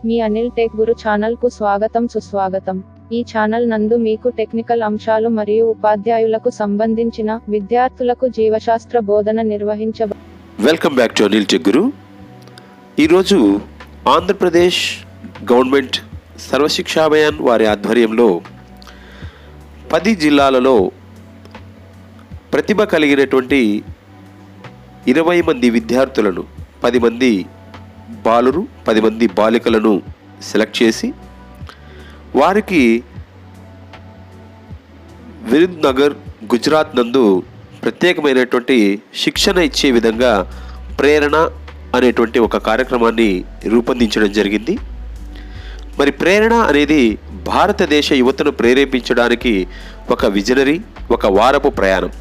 మీ Anil tech గురు channel కు స్వాగతం సుస్వాగతం. ఈ ఛానల్ నందు మీకు టెక్నికల్ అంశాలు మరియు ఉపాధ్యాయులకు సంబంధించిన విద్యార్థులకు జీవశాస్త్ర బోధన నిర్వహించబ. Welcome back to Anil tech Guru. ఈరోజు ఆంధ్రప్రదేశ్ గవర్నమెంట్ సర్వశిక్షా అభియాన్ వారి ఆధ్వర్యంలో 10 జిల్లాలలో ప్రతిభ కలిగినటువంటి 20 మంది విద్యార్థులను, 10 మంది బాలురు 10 మంది బాలికలను సెలెక్ట్ చేసి వారికి విరుద్నగర్ గుజరాత్ నందు ప్రత్యేకమైనటువంటి శిక్షణ ఇచ్చే విధంగా ప్రేరణ అనేటువంటి ఒక కార్యక్రమాన్ని రూపొందించడం జరిగింది. మరి ప్రేరణ అనేది భారతదేశ యువతను ప్రేరేపించడానికి ఒక విజనరీ, ఒక వారపు ప్రయాణం.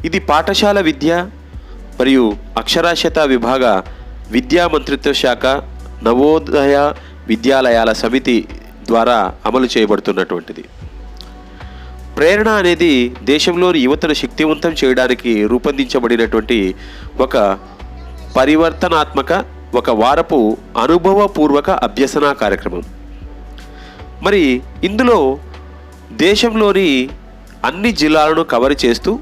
ఇది పాఠశాల విద్య మరియు అక్షరాస్యత విభాగ విద్యా మంత్రిత్వ శాఖ నవోదయ విద్యాలయాల సమితి ద్వారా అమలు చేయబడుతున్నటువంటిది. ప్రేరణ అనేది దేశంలోని యువతను శక్తివంతం చేయడానికి రూపొందించబడినటువంటి ఒక పరివర్తనాత్మక, ఒక వారపు అనుభవపూర్వక అభ్యసన కార్యక్రమం. మరి ఇందులో దేశంలోని అన్ని జిల్లాలను కవర్ చేస్తూ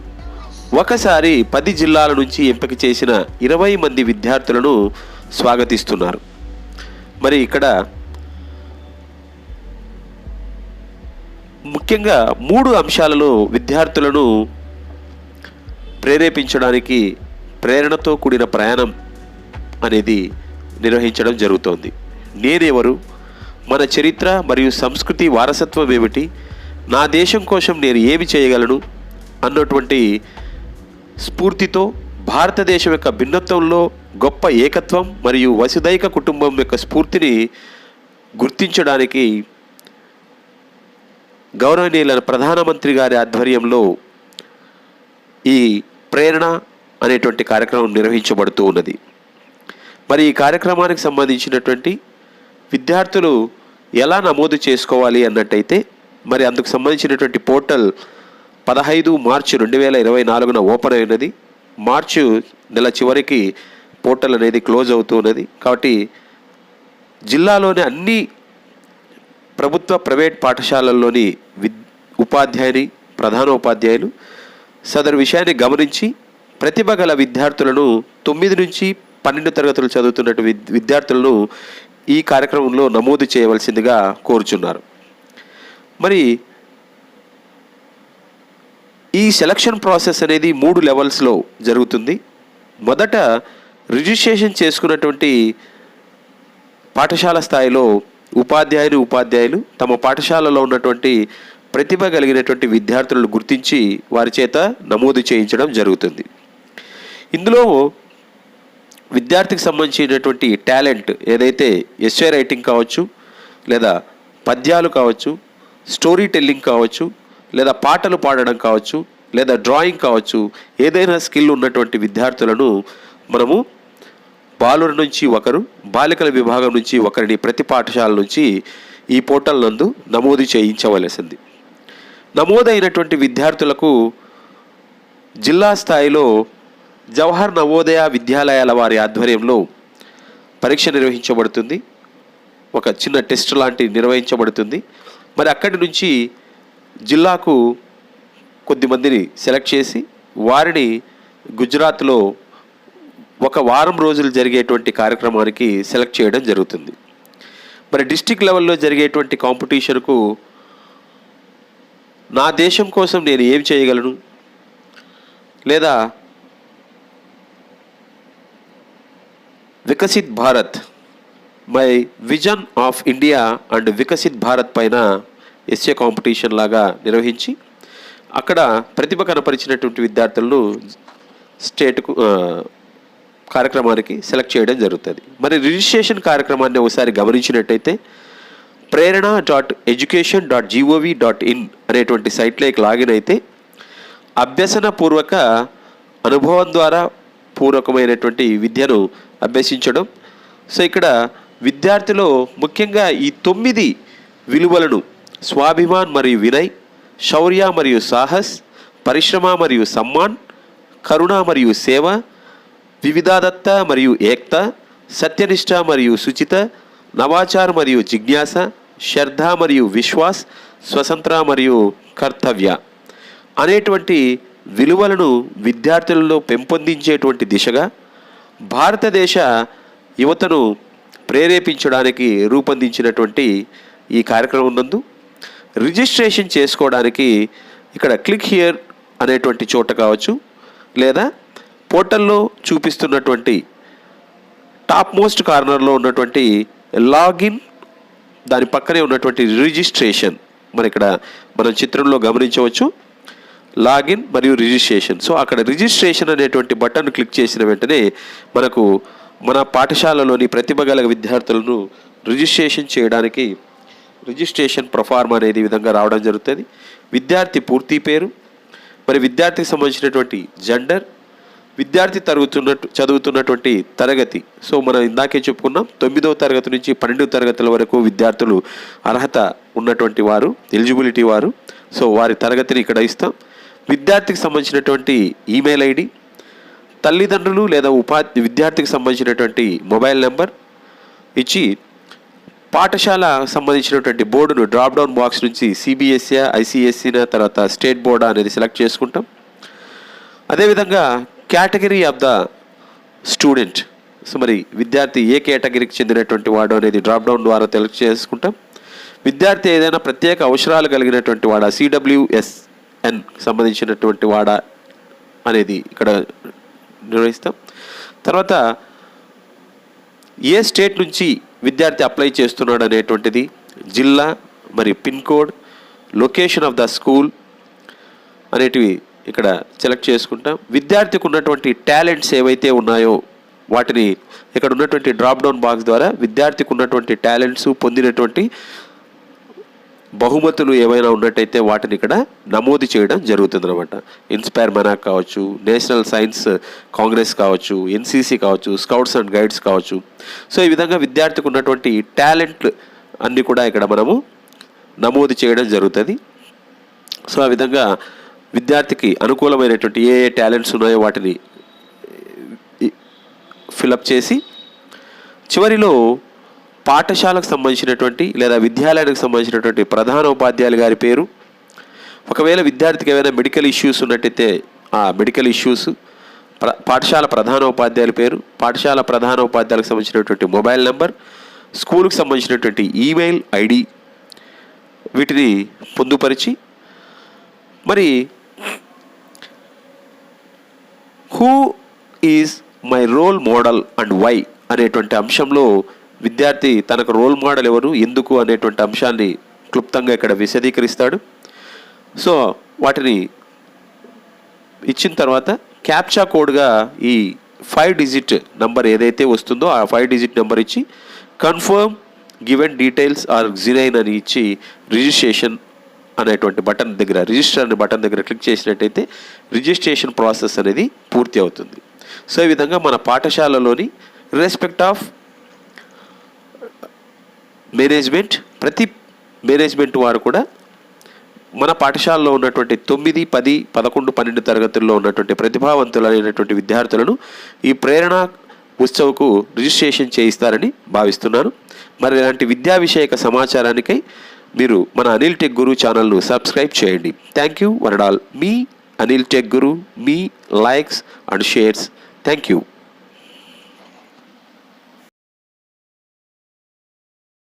ఒకసారి 10 జిల్లాల నుంచి ఎంపిక చేసిన 20 మంది విద్యార్థులను స్వాగతిస్తున్నారు. మరి ఇక్కడ ముఖ్యంగా 3 అంశాలలో విద్యార్థులను ప్రేరేపించడానికి ప్రేరణతో కూడిన ప్రయాణం అనేది నిర్వహించడం జరుగుతోంది. నేనెవరు, మన చరిత్ర మరియు సంస్కృతి వారసత్వం ఏమిటి, నా దేశం కోసం నేను ఏమి చేయగలను అన్నటువంటి స్ఫూర్తితో భారతదేశం యొక్క భిన్నత్వంలో గొప్ప ఏకత్వం మరియు వసుదైక కుటుంబం యొక్క స్ఫూర్తిని గుర్తించడానికి గౌరవనీయులైన ప్రధానమంత్రి గారి ఆధ్వర్యంలో ఈ ప్రేరణ అనేటువంటి కార్యక్రమం నిర్వహించబడుతూ ఉన్నది. మరి ఈ కార్యక్రమానికి సంబంధించినటువంటి విద్యార్థులు ఎలా నమోదు చేసుకోవాలి అన్నట్టయితే, మరి అందుకు సంబంధించినటువంటి పోర్టల్ 15 మార్చి 2024 ఓపెన్ అయినది. మార్చి నెల చివరికి పోర్టల్ అనేది క్లోజ్ అవుతున్నది. కాబట్టి జిల్లాలోని అన్ని ప్రభుత్వ ప్రైవేట్ పాఠశాలల్లోని ఉపాధ్యాయుని, ప్రధాన ఉపాధ్యాయులు సదరు విషయాన్ని గమనించి ప్రతిభ గల విద్యార్థులను 9 నుంచి 12 తరగతులు చదువుతున్నట్టు విద్యార్థులను ఈ కార్యక్రమంలో నమోదు చేయవలసిందిగా కోరుచున్నారు. మరి ఈ సెలక్షన్ ప్రాసెస్ అనేది 3 లెవెల్స్లో జరుగుతుంది. మొదట రిజిస్ట్రేషన్ చేసుకున్నటువంటి పాఠశాల స్థాయిలో ఉపాధ్యాయులు తమ పాఠశాలలో ఉన్నటువంటి ప్రతిభ కలిగినటువంటి విద్యార్థులను గుర్తించి వారి చేత నమోదు చేయించడం జరుగుతుంది. ఇందులో విద్యార్థికి సంబంధించినటువంటి టాలెంట్ ఏదైతే ఎస్సే రైటింగ్ కావచ్చు, లేదా పద్యాలు కావచ్చు, స్టోరీ టెల్లింగ్ కావచ్చు, లేదా పాటలు పాడడం కావచ్చు, లేదా డ్రాయింగ్ కావచ్చు, ఏదైనా స్కిల్ ఉన్నటువంటి విద్యార్థులను మనము బాలుర నుంచి ఒకరు, బాలికల విభాగం నుంచి ఒకరిని ప్రతి పాఠశాల నుంచి ఈ పోర్టల్ నందు నమోదు చేయించవలసింది. నమోదైనటువంటి విద్యార్థులకు జిల్లా స్థాయిలో జవహర్ నవోదయ విద్యాలయాల వారి ఆధ్వర్యంలో పరీక్ష నిర్వహించబడుతుంది. ఒక చిన్న టెస్ట్ లాంటివి నిర్వహించబడుతుంది. మరి అక్కడి నుంచి జిల్లాకు కొద్దిమందిని సెలెక్ట్ చేసి వారిని గుజరాత్లో ఒక వారం రోజులు జరిగేటువంటి కార్యక్రమానికి సెలెక్ట్ చేయడం జరుగుతుంది. మరి డిస్ట్రిక్ట్ లెవెల్లో జరిగేటువంటి కాంపిటీషన్కు నా దేశం కోసం నేను ఏం చేయగలను, లేదా Viksit Bharat, my vision of India and Viksit Bharat పైన ఎస్ఏ కాంపిటీషన్ లాగా నిర్వహించి అక్కడ ప్రతిభ కనపరిచినటువంటి విద్యార్థులను స్టేట్కు కార్యక్రమానికి సెలెక్ట్ చేయడం జరుగుతుంది. మరి రిజిస్ట్రేషన్ కార్యక్రమాన్ని ఒకసారి గమనించినట్టయితే prerana.education.gov.in అనేటువంటి సైట్లోకి లాగిన్ అయితే అభ్యసన పూర్వక అనుభవం ద్వారా పూర్వకమైనటువంటి విద్యను అభ్యసించడం. సో ఇక్కడ విద్యార్థిలో ముఖ్యంగా ఈ 9 విలువలను స్వాభిమాన్ మరియు వినయ్, శౌర్య మరియు సాహస్, పరిశ్రమ మరియు సమ్మాన్, కరుణ మరియు సేవ, వివిధాదత్త మరియు ఏక్త, సత్యనిష్ట మరియు శుచిత, నవాచార్ మరియు జిజ్ఞాస, శ్రద్ధ మరియు విశ్వాస్, స్వతంత్ర మరియు కర్తవ్య అనేటువంటి విలువలను విద్యార్థులలో పెంపొందించేటువంటి దిశగా భారతదేశ యువతను ప్రేరేపించడానికి రూపొందించినటువంటి ఈ కార్యక్రమం నందు రిజిస్ట్రేషన్ చేసుకోవడానికి ఇక్కడ క్లిక్ హియర్ అనేటువంటి చోట కావచ్చు, లేదా పోర్టల్లో చూపిస్తున్నటువంటి టాప్ మోస్ట్ కార్నర్లో ఉన్నటువంటి లాగిన్, దాని పక్కనే ఉన్నటువంటి రిజిస్ట్రేషన్ మనం చిత్రంలో గమనించవచ్చు. లాగిన్ మరియు రిజిస్ట్రేషన్. సో అక్కడ రిజిస్ట్రేషన్ అనేటువంటి బటన్ క్లిక్ చేసిన వెంటనే మనకు మన పాఠశాలలోని ప్రతిభ గల విద్యార్థులను రిజిస్ట్రేషన్ చేయడానికి రిజిస్ట్రేషన్ ప్రొఫార్మ్ అనేది విధంగా రావడం జరుగుతుంది. విద్యార్థి పూర్తి పేరు, మరి విద్యార్థికి సంబంధించినటువంటి జెండర్, విద్యార్థి చదువుతున్నటువంటి తరగతి. సో మనం ఇందాకే చెప్పుకున్నాం 9వ తరగతి నుంచి 12వ తరగతుల వరకు విద్యార్థులు అర్హత ఉన్నటువంటి వారు, ఎలిజిబిలిటీ వారు. సో వారి తరగతిని ఇక్కడ ఇస్తాం. విద్యార్థికి సంబంధించినటువంటి ఈమెయిల్ ఐడి, తల్లిదండ్రులు లేదా విద్యార్థికి సంబంధించినటువంటి మొబైల్ నెంబర్ ఇచ్చి పాఠశాల సంబంధించినటువంటి బోర్డును డ్రాప్ డౌన్ బాక్స్ నుంచి సిబిఎస్ఈ, ఐసిఎస్ఈనా, తర్వాత స్టేట్ బోర్డా అనేది సెలెక్ట్ చేసుకుంటాం. అదేవిధంగా category of the student. So మరి విద్యార్థి ఏ కేటగిరీకి చెందినటువంటి వాడు అనేది డ్రాప్ డౌన్ ద్వారా సెలెక్ట్ చేసుకుంటాం. విద్యార్థి ఏదైనా ప్రత్యేక అవసరాలు కలిగినటువంటి వాడా, సిడబ్ల్యూఎస్ఎన్ సంబంధించినటువంటి వాడా అనేది ఇక్కడ నిర్వహిస్తాం. తర్వాత ఏ స్టేట్ నుంచి విద్యార్థి అప్లై చేస్తున్నాడు అనేటువంటిది, జిల్లా, మరి pin code, location of the school అనేటివి ఇక్కడ సెలెక్ట్ చేసుకుంటాం. విద్యార్థికి ఉన్నటువంటి టాలెంట్స్ ఏవైతే ఉన్నాయో వాటిని ఇక్కడ ఉన్నటువంటి డ్రాప్ డౌన్ బాక్స్ ద్వారా విద్యార్థికి ఉన్నటువంటి టాలెంట్స్, పొందినటువంటి బహుమతులు ఏవైనా ఉన్నట్టయితే వాటిని ఇక్కడ నమోదు చేయడం జరుగుతుంది అనమాట. ఇన్స్పైర్ మనాక్ కావచ్చు, నేషనల్ సైన్స్ కాంగ్రెస్ కావచ్చు, ఎన్సీసీ కావచ్చు, స్కౌట్స్ అండ్ గైడ్స్ కావచ్చు. సో ఈ విధంగా విద్యార్థికి ఉన్నటువంటి టాలెంట్లు అన్నీ కూడా ఇక్కడ మనము నమోదు చేయడం జరుగుతుంది. సో ఆ విధంగా విద్యార్థికి అనుకూలమైనటువంటి ఏ ఏ టాలెంట్స్ ఉన్నాయో వాటిని ఫిలప్ చేసి చివరిలో పాఠశాలకు సంబంధించినటువంటి లేదా విద్యాలయానికి సంబంధించినటువంటి ప్రధాన ఉపాధ్యాయులు గారి పేరు, ఒకవేళ విద్యార్థికి ఏమైనా మెడికల్ ఇష్యూస్ ఉన్నట్టయితే ఆ మెడికల్ ఇష్యూస్, పాఠశాల ప్రధాన ఉపాధ్యాయుల పేరు, పాఠశాల ప్రధాన ఉపాధ్యాయులకు సంబంధించినటువంటి మొబైల్ నెంబర్, స్కూల్కి సంబంధించినటువంటి ఈమెయిల్ ఐడి వీటిని పొందుపరిచి మరి who is my role model and why అనేటువంటి అంశంలో విద్యార్థి తనకు రోల్ మోడల్ ఎవరు, ఎందుకు అనేటువంటి అంశాన్ని క్లుప్తంగా ఇక్కడ విశదీకరిస్తాడు. సో వాటిని ఇచ్చిన తర్వాత క్యాప్చా కోడ్గా ఈ 5 డిజిట్ నెంబర్ ఏదైతే వస్తుందో ఆ 5 డిజిట్ నెంబర్ ఇచ్చి confirm given details are genuine అని ఇచ్చి రిజిస్ట్రేషన్ అనేటువంటి బటన్ దగ్గర, రిజిస్టర్ అనే బటన్ దగ్గర క్లిక్ చేసినట్టయితే రిజిస్ట్రేషన్ ప్రాసెస్ అనేది పూర్తి అవుతుంది. సో ఈ విధంగా మన పాఠశాలలోని రెస్పెక్ట్ ఆఫ్ మేనేజ్మెంట్, ప్రతి మేనేజ్మెంట్ వారు కూడా మన పాఠశాలలో ఉన్నటువంటి 9, 10, 11, 12 తరగతుల్లో ఉన్నటువంటి ప్రతిభావంతులైనటువంటి విద్యార్థులను ఈ ప్రేరణ ఉత్సవ్కు రిజిస్ట్రేషన్ చేయిస్తారని భావిస్తున్నాను. మరి ఇలాంటి విద్యా విషయక సమాచారానికై మీరు మన అనిల్ టెక్ గురు ఛానల్ను సబ్స్క్రైబ్ చేయండి. Thank you one and all. Me Anil tech Guru, me likes and shares. Thank you.